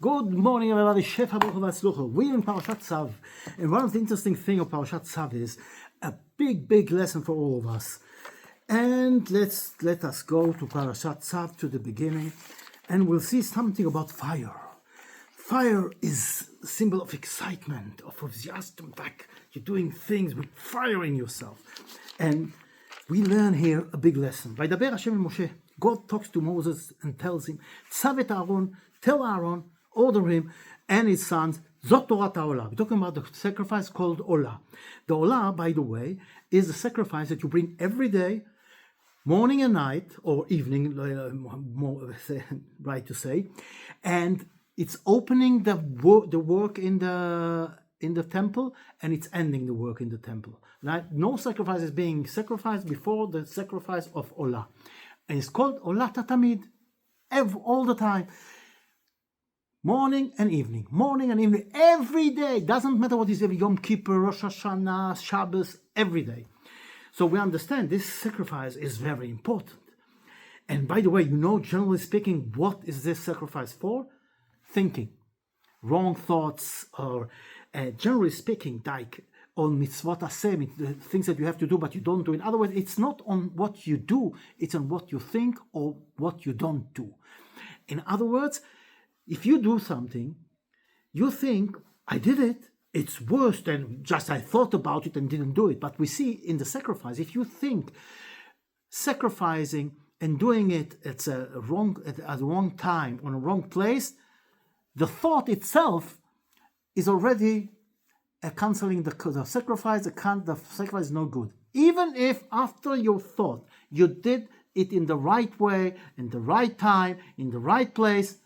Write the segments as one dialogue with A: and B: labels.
A: Good morning, everybody. We're in Parashat Tzav. And one of the interesting things of Parashat Tzav is a big lesson for all of us. And let us go to Parashat Tzav, to the beginning, and we'll see something about fire. Fire is a symbol of excitement, of enthusiasm, like you're doing things with fire in yourself. And we learn here a big lesson. Vaydaber Hashem el Moshe. God talks to Moses and tells him, Tzav et Aaron, tell Aaron, order him and his sons, Zot Torat HaOlah. We're talking about the sacrifice called Olah. The Olah, by the way, is the sacrifice that you bring every day, morning and night, or evening, more right to say, and it's opening the work in the temple, and it's ending the work in the temple. Right? No sacrifice is being sacrificed before the sacrifice of Olah. And it's called Olah Tatamid, all the time. Morning and evening, every day. Doesn't matter what is every Yom Kippur, Rosh Hashanah, Shabbos, every day. So we understand this sacrifice is very important. And by the way, generally speaking, what is this sacrifice for? Thinking. Wrong thoughts, or generally speaking, like on mitzvot aseh, the things that you have to do but you don't do. In other words, it's not on what you do, it's on what you think or what you don't do. In other words, if you do something, you think, I did it, it's worse than just I thought about it and didn't do it. But we see in the sacrifice, if you think sacrificing and doing it at the wrong time, on a wrong place, the thought itself is already canceling the sacrifice. The sacrifice is no good. Even if after your thought, you did it in the right way, in the right time, in the right place,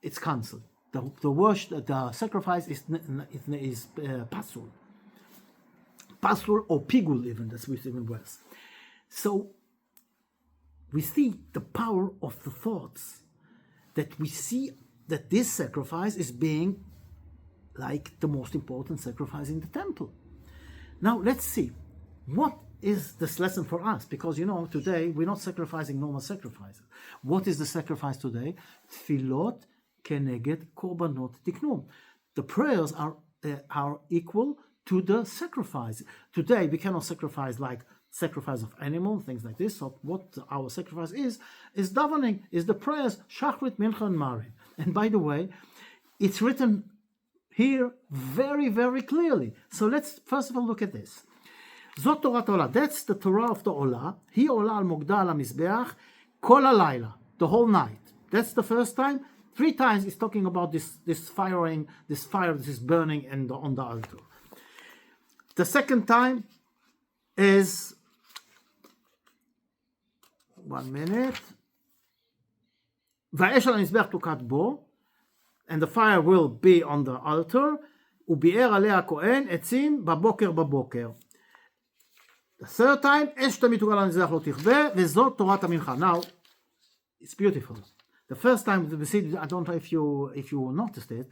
A: it's cancelled. The sacrifice is pasul. Pasul or pigul even, that's even worse. So we see the power of the thoughts, that we see that this sacrifice is being like the most important sacrifice in the temple. Now let's see, what is this lesson for us? Because today we're not sacrificing normal sacrifices. What is the sacrifice today? Tfilot keneged korbanot tiknum. The prayers are equal to the sacrifice. Today we cannot sacrifice like sacrifice of animal, things like this. So what our sacrifice is davening, is the prayers, shachrit, mincha, and mariv. And by the way, it's written here very, very clearly. So let's first of all look at this. Zot Torat HaOlah. That's the Torah of the Olah. Hi Olah al Mogdah al HaMizbeach kol halayla, the whole night. That's the first time. 3 times it's talking about this fire that is burning on the altar. The second time is 1 minute. Va'esh al HaMizbeach tukat bo, and the fire will be on the altar. Ubi'er alei hakohen etzim baboker. The third time, Esh tamitugal al-mizbeach lo tichve, vezot Torat HaMincha. Now, it's beautiful. The first time we see, I don't know if you noticed it.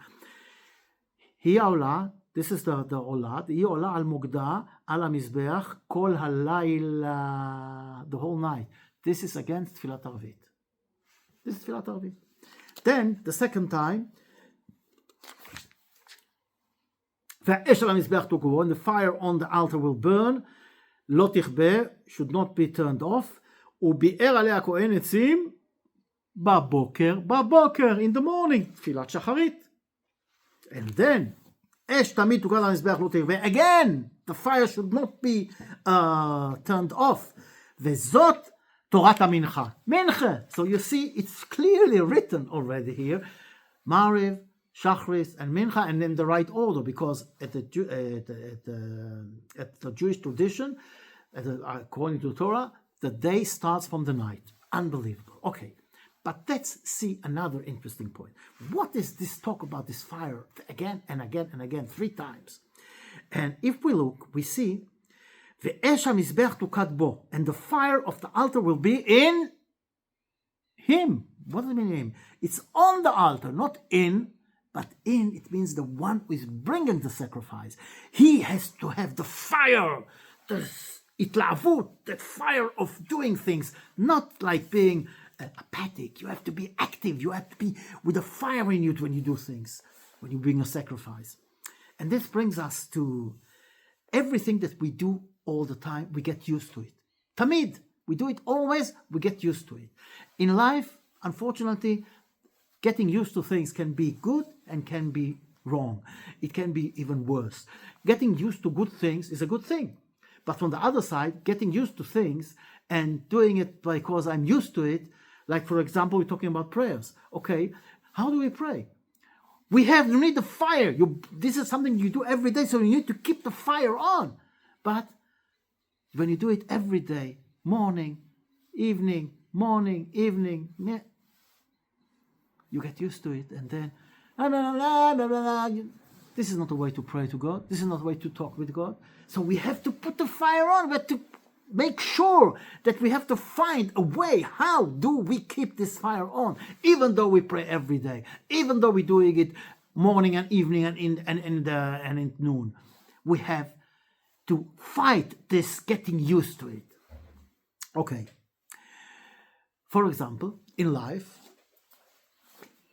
A: Hi Olah, this is the Olah. Hi Olah al Mogdah al HaMizbeach kol halayla, the whole night. This is against Tfilat Arvit. This is Tfilat Arvit. Then the second time, Va'esh al HaMizbeach tukuvo, and the fire on the altar will burn. Lo tichbe, should not be turned off. Ubi'er alei hakohen etzim baboker, in the morning, tfilat shacharit. And then, esh tamid tukal al HaMizbeach lo tichbe, again, the fire should not be turned off. Vezot Torat HaMincha. Mincha. So you see, it's clearly written already here. Mariv, Shachris, and Mincha, and in the right order, because at the Jewish tradition, according to Torah, the day starts from the night. Unbelievable. Okay, but let's see another interesting point. What is this talk about this fire again and again and again, 3 times? And if we look, we see Ve'esh HaMizbeach tukat bo, and the fire of the altar will be in him. What does it mean in him? It's on the altar, not in, but in, it means the one who is bringing the sacrifice. He has to have the fire, the itlavut, that fire of doing things, not like being apathic. You have to be active. You have to be with a fire in you when you do things, when you bring a sacrifice. And this brings us to everything that we do all the time. We get used to it. Tamid, we do it always. We get used to it. In life, unfortunately, getting used to things can be good and can be wrong. It can be even worse. Getting used to good things is a good thing. But from the other side, getting used to things and doing it because I'm used to it, like for example, we're talking about prayers. Okay, how do we pray? You need the fire. This is something you do every day, so you need to keep the fire on. But when you do it every day, morning, evening, you get used to it, and then this is not a way to pray to God. This is not a way to talk with God. So we have to put the fire on. We have to make sure that we have to find a way. How do we keep this fire on? Even though we pray every day, even though we're doing it morning and evening and in noon, we have to fight this getting used to it. Okay. For example, in life,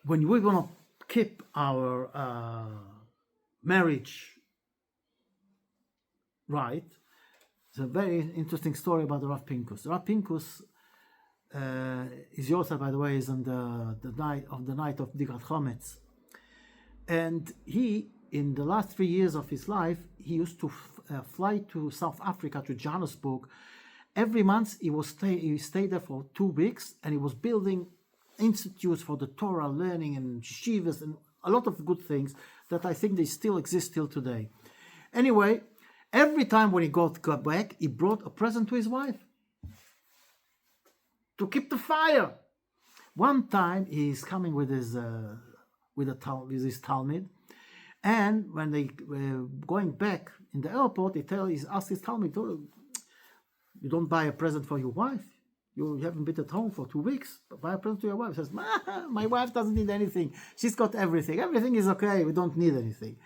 A: when we want to keep our marriage right, it's a very interesting story about the Rav Pinkus. Rav Pinkus, his Yosef, by the way, is on the night of Digat Chometz. And he, in the last 3 years of his life, he used to fly to South Africa, to Johannesburg. Every month he stayed there for 2 weeks, and he was building institutes for the Torah learning and yeshivas and a lot of good things that I think they still exist till today. Anyway, every time when he got back, he brought a present to his wife to keep the fire. One time he's coming with his Talmud, and when they were going back in the airport, he asked his Talmud, "You don't buy a present for your wife? You haven't been at home for 2 weeks. Buy a present to your wife." He says, "My wife doesn't need anything. She's got everything. Everything is okay. We don't need anything."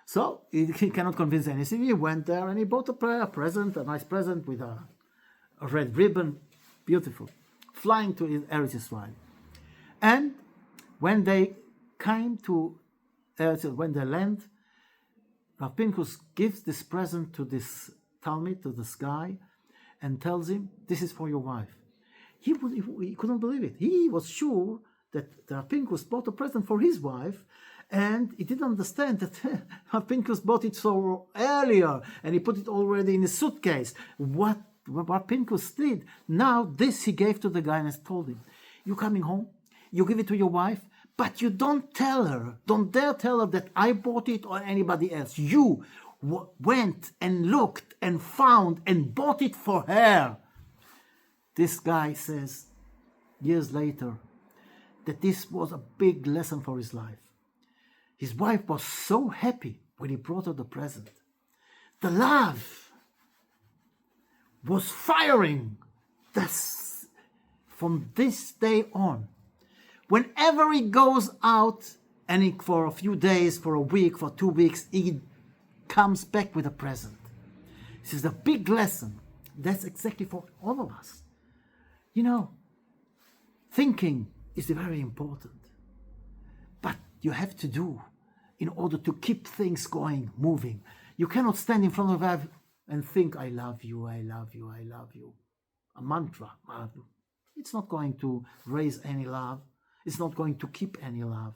A: So he cannot convince anything. He went there and he bought a present, a nice present with a red ribbon, beautiful, flying to Eretz Yisrael. And when they came to when they land, Rav Pinkus gives this present to this Talmud, to this guy, and tells him, "This is for your wife." He couldn't believe it. He was sure that Rav Pinkus bought a present for his wife, and he didn't understand that Rav Pinkus bought it so earlier, and he put it already in his suitcase. What Pinkus did, now this he gave to the guy and told him, "You're coming home, you give it to your wife, but you don't dare tell her that I bought it or anybody else. You went and looked and found and bought it for her." This guy says, years later, that this was a big lesson for his life. His wife was so happy when he brought her the present. The love was firing. From this day on, whenever he goes out, and for a few days, for a week, for 2 weeks, he comes back with a present. This is a big lesson. That's exactly for all of us. Thinking is very important. But you have to do in order to keep things going, moving. You cannot stand in front of her and think, "I love you, I love you, I love you." A mantra. It's not going to raise any love. It's not going to keep any love.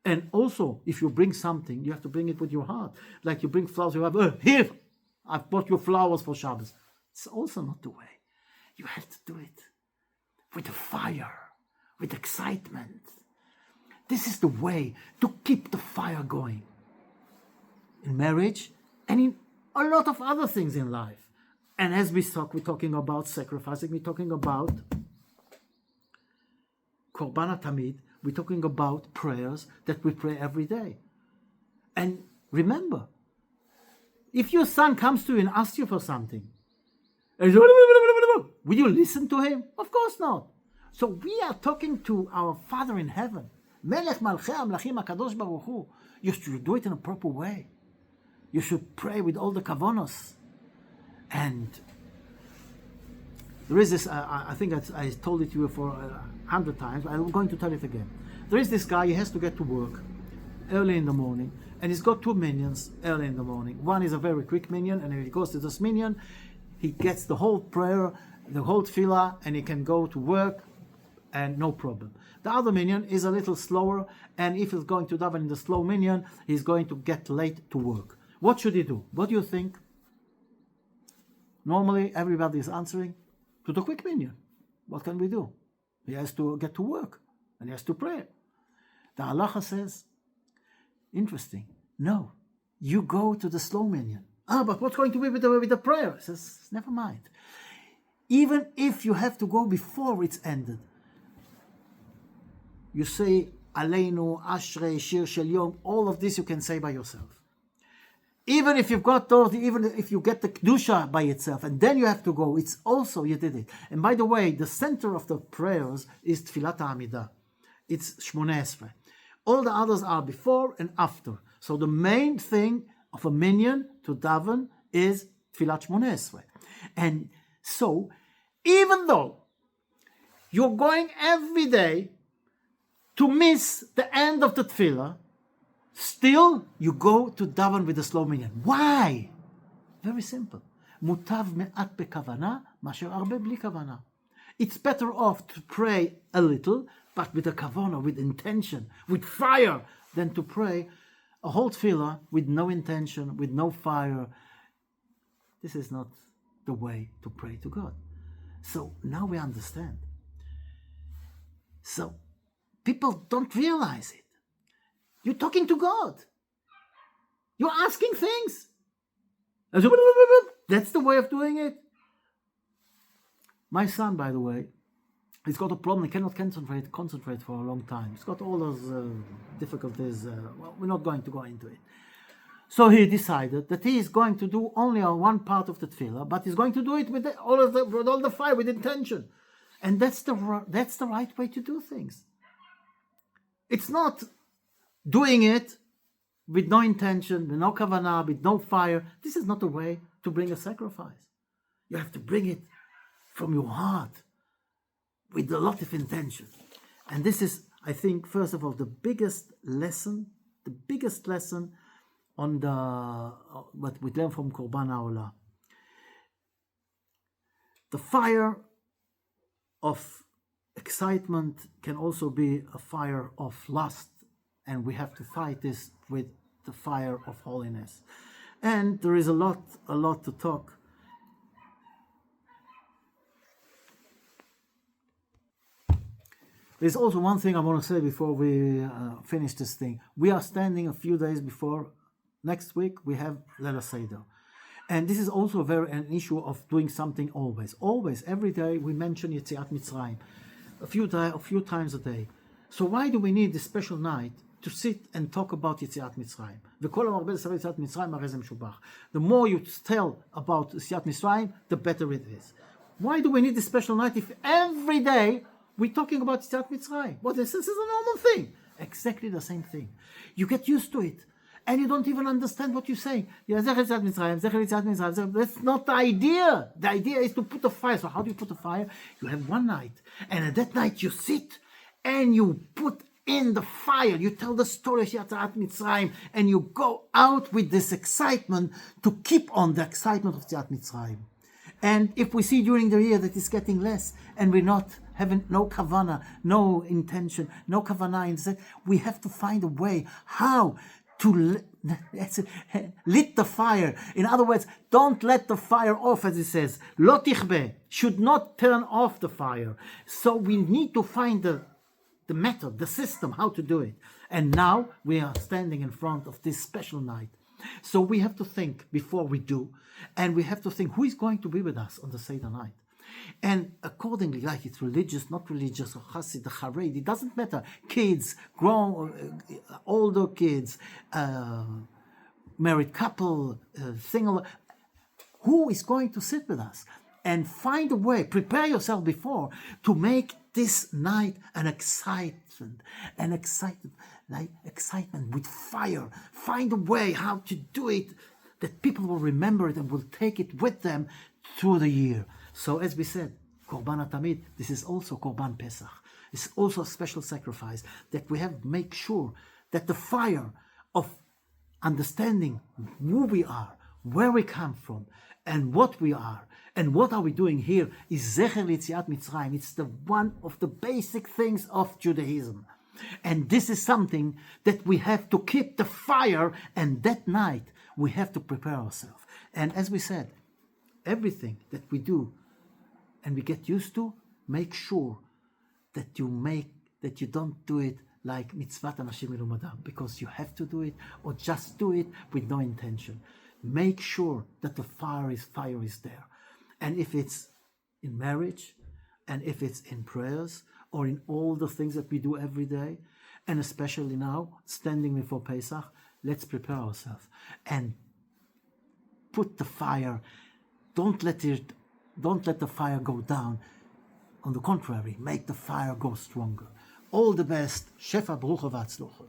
A: And also, if you bring something, you have to bring it with your heart. Like you bring flowers, you have, "Here, I've bought you flowers for Shabbos." It's also not the way. You have to do it with a fire, with excitement. This is the way to keep the fire going. In marriage and in a lot of other things in life. And as we're talking about sacrificing, we're talking about Korban Tamid, we're talking about prayers that we pray every day. And remember, if your son comes to you and asks you for something, will you listen to him? Of course not. So we are talking to our Father in heaven. Melech Malchei Amlachim HaKadosh Baruch Hu. You should do it in a proper way. You should pray with all the kavanos. And There is this, I think I told it to you for 100 times, I'm going to tell it again. There is this guy, he has to get to work early in the morning, and he's got 2 minions early in the morning. One is a very quick minion, and if he goes to this minion, he gets the whole prayer, the whole tefillah, and he can go to work, and no problem. The other minion is a little slower, and if he's going to daven in the slow minion, he's going to get late to work. What should he do? What do you think? Normally, everybody is answering to the quick minion. What can we do? He has to get to work, and he has to pray. The halacha says, interesting, no, you go to the slow minion. But what's going to be with the prayer? He says, never mind. Even if you have to go before it's ended, you say, Aleinu, Ashrei, Shir Shel Yom, all of this you can say by yourself. Even if you've got those, even if you get the Kedusha by itself, and then you have to go, it's also, you did it. And by the way, the center of the prayers is Tfilat HaAmidah. It's Shmoneh Esrei. All the others are before and after. So the main thing of a minyan to daven is Tfilat Shmoneh Esrei. And so, even though you're going every day to miss the end of the tefillah, still you go to daven with the slow minyan. Why? Very simple. Mutav me'at bekavana, masher arbe bli kavana. It's better off to pray a little, but with a kavana, with intention, with fire, than to pray a whole tefillah with no intention, with no fire. This is not the way to pray to God. So now we understand. So people don't realize it. You're talking to God. You're asking things. That's the way of doing it. My son, by the way, he's got a problem. He cannot concentrate for a long time. He's got all those difficulties. We're not going to go into it. So he decided that he is going to do only on one part of the tefillah, but he's going to do it with all the fire, with intention. And that's the right way to do things. It's not doing it with no intention, with no kavanah, with no fire. This is not the way to bring a sacrifice. You have to bring it from your heart with a lot of intention. And this is, I think, first of all, the biggest lesson on what we learn from Korban HaOlah. The fire of excitement can also be a fire of lust, and we have to fight this with the fire of holiness. And there is a lot to talk. There's also one thing I want to say before we finish this thing. We are standing a few days before next week. We have Leil Seder, and this is also an issue of doing something always. Every day we mention Yetziat Mitzrayim, a few times a day. So why do we need this special night to sit and talk about Yetziat Mitzrayim? The more you tell about Yetziat Mitzrayim, the better it is. Why do we need this special night if every day we're talking about Yetziat Mitzrayim? Well, this is a normal thing. Exactly the same thing. You get used to it, and you don't even understand what you're saying. That's not the idea. The idea is to put a fire. So how do you put a fire? You have one night, and at that night you sit and you put in the fire. You tell the story of Yetziat Mitzrayim, and you go out with this excitement to keep on the excitement of Yetziat Mitzrayim. And if we see during the year that it's getting less, and we're not having no kavana, no intention, no kavana instead, we have to find a way how to lit the fire. In other words, don't let the fire off, as it says. Lo tichbe, should not turn off the fire. So we need to find the method, the system, how to do it. And now we are standing in front of this special night. So we have to think before we do, and we have to think who is going to be with us on the Seder night. And accordingly, like it's religious, not religious, or Chassid, the Haredi, it doesn't matter. Kids, grown, older kids, married couple, single. Who is going to sit with us? And find a way, prepare yourself before to make this night an excitement with fire. Find a way how to do it that people will remember it and will take it with them through the year. So as we said, Korban HaTamid, this is also Korban Pesach. It's also a special sacrifice that we have to make sure that the fire of understanding who we are, where we come from, and what we are, and what are we doing here is Zecher L'Yetziat Mitzrayim. It's the one of the basic things of Judaism. And this is something that we have to keep the fire, and that night we have to prepare ourselves. And as we said, everything that we do and we get used to, make sure that you don't do it like mitzvat anashim melumadam, because you have to do it, or just do it with no intention. Make sure that the fire is there. And if it's in marriage, and if it's in prayers, or in all the things that we do every day, and especially now, standing before Pesach, let's prepare ourselves and put the fire. Don't let the fire go down. On the contrary, make the fire go stronger. All the best. Shefa Brucha V'Atzlocha.